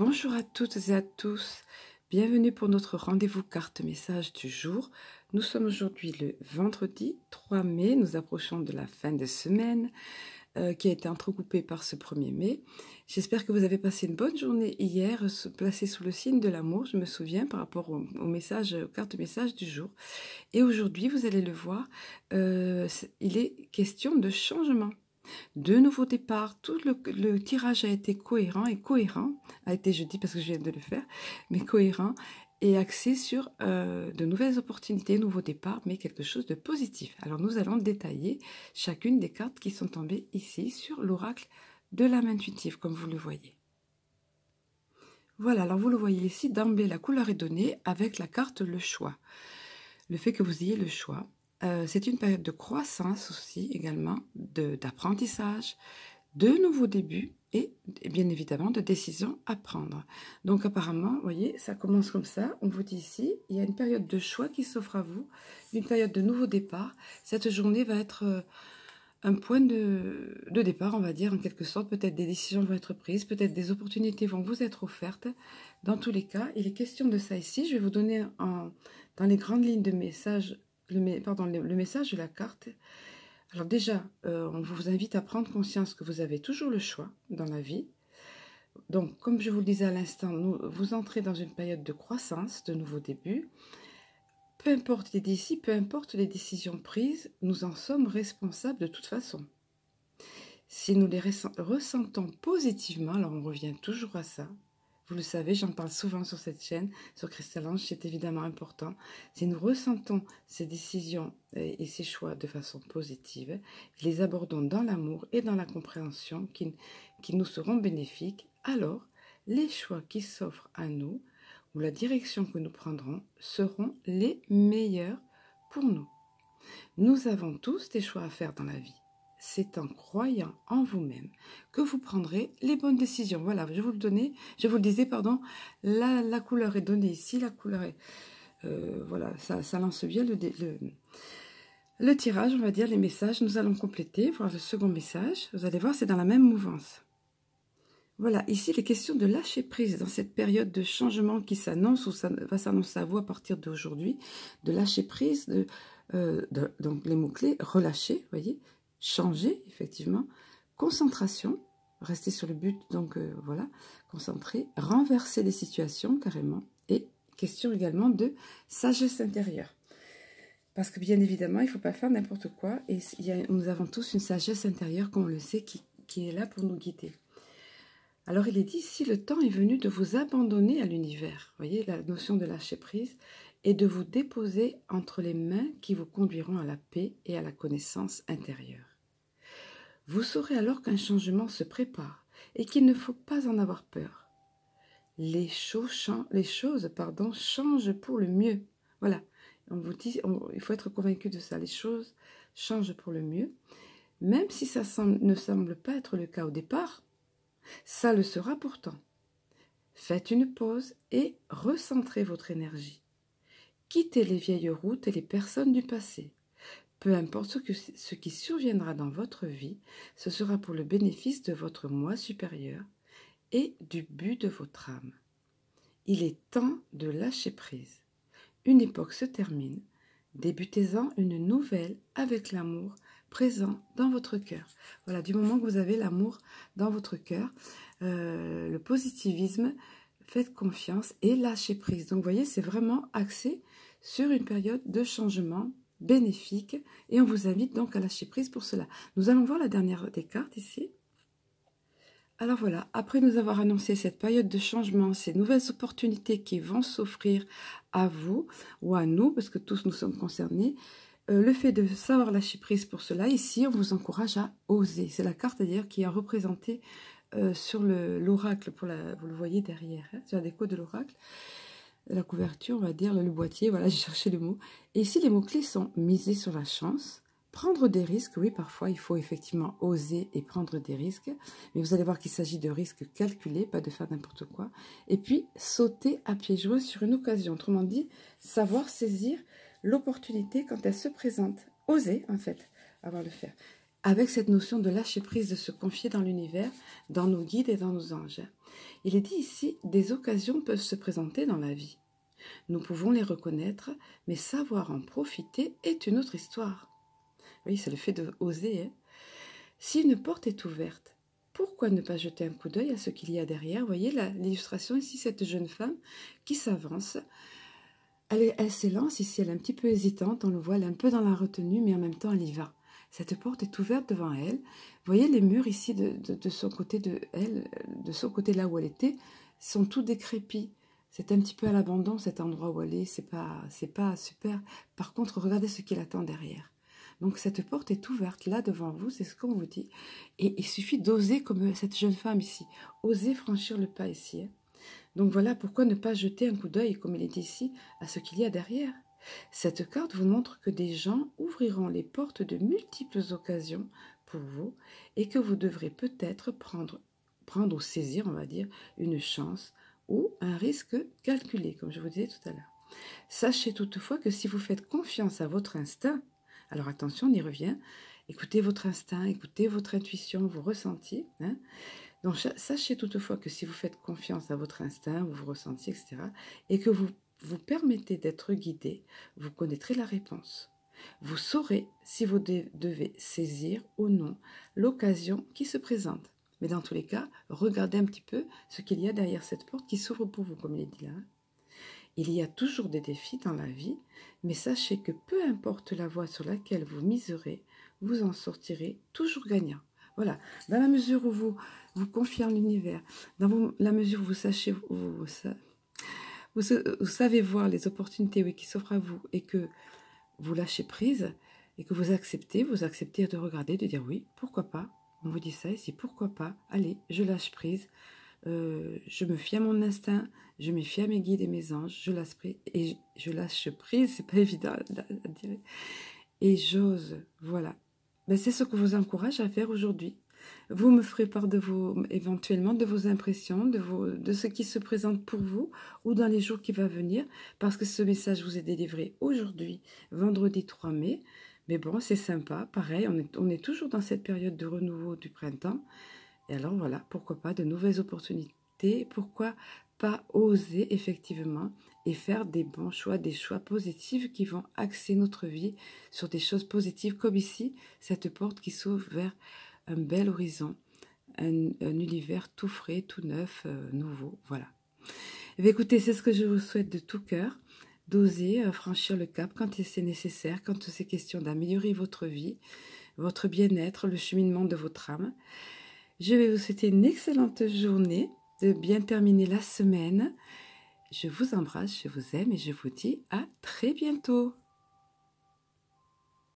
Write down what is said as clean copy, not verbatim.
Bonjour à toutes et à tous, bienvenue pour notre rendez-vous carte message du jour. Nous sommes aujourd'hui le vendredi 3 mai, nous approchons de la fin de semaine qui a été entrecoupée par ce 1er mai. J'espère que vous avez passé une bonne journée hier, placée sous le signe de l'amour, je me souviens par rapport au message, carte message du jour. Et aujourd'hui, vous allez le voir, il est question de changement. De nouveaux départs, tout le tirage a été cohérent, je dis parce que je viens de le faire, mais cohérent et axé sur de nouvelles opportunités, nouveaux départs, mais quelque chose de positif. Alors nous allons détailler chacune des cartes qui sont tombées ici sur l'oracle de l'âme intuitive, comme vous le voyez. Voilà, alors vous le voyez ici, d'emblée la couleur est donnée avec la carte le choix. Le fait que vous ayez le choix. C'est une période de croissance aussi, également, d'apprentissage, de nouveaux débuts et bien évidemment de décisions à prendre. Donc apparemment, vous voyez, ça commence comme ça. On vous dit ici, il y a une période de choix qui s'offre à vous, une période de nouveau départ. Cette journée va être un point de départ, on va dire, en quelque sorte. Peut-être des décisions vont être prises, peut-être des opportunités vont vous être offertes. Dans tous les cas, il est question de ça ici. Je vais vous donner dans les grandes lignes de message, le message de la carte. Alors déjà, on vous invite à prendre conscience que vous avez toujours le choix dans la vie. Donc, comme je vous le disais à l'instant, vous entrez dans une période de croissance, de nouveaux débuts. Peu importe d'ici, peu importe les décisions prises, nous en sommes responsables de toute façon. Si nous les ressentons positivement, alors on revient toujours à ça. Vous le savez, j'en parle souvent sur cette chaîne, sur Cristal Ange, c'est évidemment important. Si nous ressentons ces décisions et ces choix de façon positive, les abordons dans l'amour et dans la compréhension qui nous seront bénéfiques, alors les choix qui s'offrent à nous ou la direction que nous prendrons seront les meilleurs pour nous. Nous avons tous des choix à faire dans la vie. C'est en croyant en vous-même que vous prendrez les bonnes décisions. Voilà, je vous le disais, la couleur est donnée ici, la couleur est... voilà, ça lance bien le tirage, on va dire, les messages. Nous allons compléter, voir le second message. Vous allez voir, c'est dans la même mouvance. Voilà, ici, les questions de lâcher prise dans cette période de changement qui s'annonce ou ça va s'annoncer à vous à partir d'aujourd'hui, de lâcher prise, donc les mots-clés, relâcher, vous voyez, changer, effectivement, concentration, rester sur le but, donc voilà, concentrer, renverser les situations carrément, et question également de sagesse intérieure. Parce que bien évidemment, il ne faut pas faire n'importe quoi, et nous avons tous une sagesse intérieure, comme on le sait, qui est là pour nous guider. Alors il est dit, si le temps est venu de vous abandonner à l'univers, voyez la notion de lâcher prise, et de vous déposer entre les mains qui vous conduiront à la paix et à la connaissance intérieure. Vous saurez alors qu'un changement se prépare et qu'il ne faut pas en avoir peur. Les choses changent pour le mieux. Voilà, on vous dit, il faut être convaincu de ça, les choses changent pour le mieux. Même si ça ne semble pas être le cas au départ, ça le sera pourtant. Faites une pause et recentrez votre énergie. Quittez les vieilles routes et les personnes du passé. Peu importe ce qui surviendra dans votre vie, ce sera pour le bénéfice de votre moi supérieur et du but de votre âme. Il est temps de lâcher prise. Une époque se termine. Débutez-en une nouvelle avec l'amour présent dans votre cœur. Voilà, du moment que vous avez l'amour dans votre cœur, le positivisme, faites confiance et lâchez prise. Donc, vous voyez, c'est vraiment axé sur une période de changement bénéfique et on vous invite donc à lâcher prise pour cela. Nous allons voir la dernière des cartes ici. Alors voilà, après nous avoir annoncé cette période de changement, ces nouvelles opportunités qui vont s'offrir à vous ou à nous, parce que tous nous sommes concernés, le fait de savoir lâcher prise pour cela, ici on vous encourage à oser. C'est la carte d'ailleurs qui est représentée sur l'oracle, vous le voyez derrière, hein, sur la déco de l'oracle. La couverture, on va dire, le boîtier, voilà, j'ai cherché le mot. Et ici, les mots-clés sont miser sur la chance, prendre des risques. Oui, parfois, il faut effectivement oser et prendre des risques. Mais vous allez voir qu'il s'agit de risques calculés, pas de faire n'importe quoi. Et puis, sauter à pieds joints sur une occasion. Autrement dit, savoir saisir l'opportunité quand elle se présente. Oser, en fait, avant de le faire. Avec cette notion de lâcher prise, de se confier dans l'univers, dans nos guides et dans nos anges. Il est dit ici, des occasions peuvent se présenter dans la vie. Nous pouvons les reconnaître, mais savoir en profiter est une autre histoire. Oui, c'est le fait d'oser. Hein. Si une porte est ouverte, pourquoi ne pas jeter un coup d'œil à ce qu'il y a derrière? Vous voyez l'illustration ici, cette jeune femme qui s'avance. Elle s'élance ici, elle est un petit peu hésitante, on le voit, elle est un peu dans la retenue, mais en même temps, elle y va. Cette porte est ouverte devant elle. Vous voyez, les murs ici, de son côté de son côté là où elle était, sont tout décrépits. C'est un petit peu à l'abandon, cet endroit où elle est, c'est pas super. Par contre, regardez ce qu'il attend derrière. Donc, cette porte est ouverte là devant vous, c'est ce qu'on vous dit. Et il suffit d'oser, comme cette jeune femme ici, oser franchir le pas ici. Hein. Donc voilà pourquoi ne pas jeter un coup d'œil, comme il est dit ici, à ce qu'il y a derrière. Cette carte vous montre que des gens ouvriront les portes de multiples occasions pour vous et que vous devrez peut-être prendre ou saisir, on va dire, une chance ou un risque calculé, comme je vous disais tout à l'heure. Sachez toutefois que si vous faites confiance à votre instinct, alors attention, on y revient, écoutez votre instinct, écoutez votre intuition, vos ressentis, hein. Donc, sachez toutefois que si vous faites confiance à votre instinct, vos ressentis, etc., et que vous vous permettez d'être guidé, vous connaîtrez la réponse. Vous saurez si vous devez saisir ou non l'occasion qui se présente. Mais dans tous les cas, regardez un petit peu ce qu'il y a derrière cette porte qui s'ouvre pour vous, comme il est dit là. Il y a toujours des défis dans la vie, mais sachez que peu importe la voie sur laquelle vous miserez, vous en sortirez toujours gagnant. Voilà, dans la mesure où vous confiez en l'univers, dans la mesure où vous savez voir les opportunités qui s'offrent à vous et que vous lâchez prise et que vous acceptez de regarder, de dire oui, pourquoi pas, on vous dit ça ici, pourquoi pas, allez, je lâche prise, je me fie à mon instinct, je me fie à mes guides et mes anges, je lâche prise, c'est pas évident à dire, et j'ose, voilà. Ben, c'est ce que je vous encourage à faire aujourd'hui. Vous me ferez part éventuellement de vos impressions, de ce qui se présente pour vous ou dans les jours qui vont venir, parce que ce message vous est délivré aujourd'hui, vendredi 3 mai. Mais bon, c'est sympa, pareil, on est toujours dans cette période de renouveau du printemps. Et alors voilà, pourquoi pas de nouvelles opportunités, pourquoi pas oser effectivement et faire des bons choix, des choix positifs qui vont axer notre vie sur des choses positives, comme ici, cette porte qui s'ouvre vers un bel horizon, un univers tout frais, tout neuf, nouveau, voilà. Et bien, écoutez, c'est ce que je vous souhaite de tout cœur, d'oser franchir le cap quand c'est nécessaire, quand c'est question d'améliorer votre vie, votre bien-être, le cheminement de votre âme. Je vais vous souhaiter une excellente journée, de bien terminer la semaine. Je vous embrasse, je vous aime et je vous dis à très bientôt.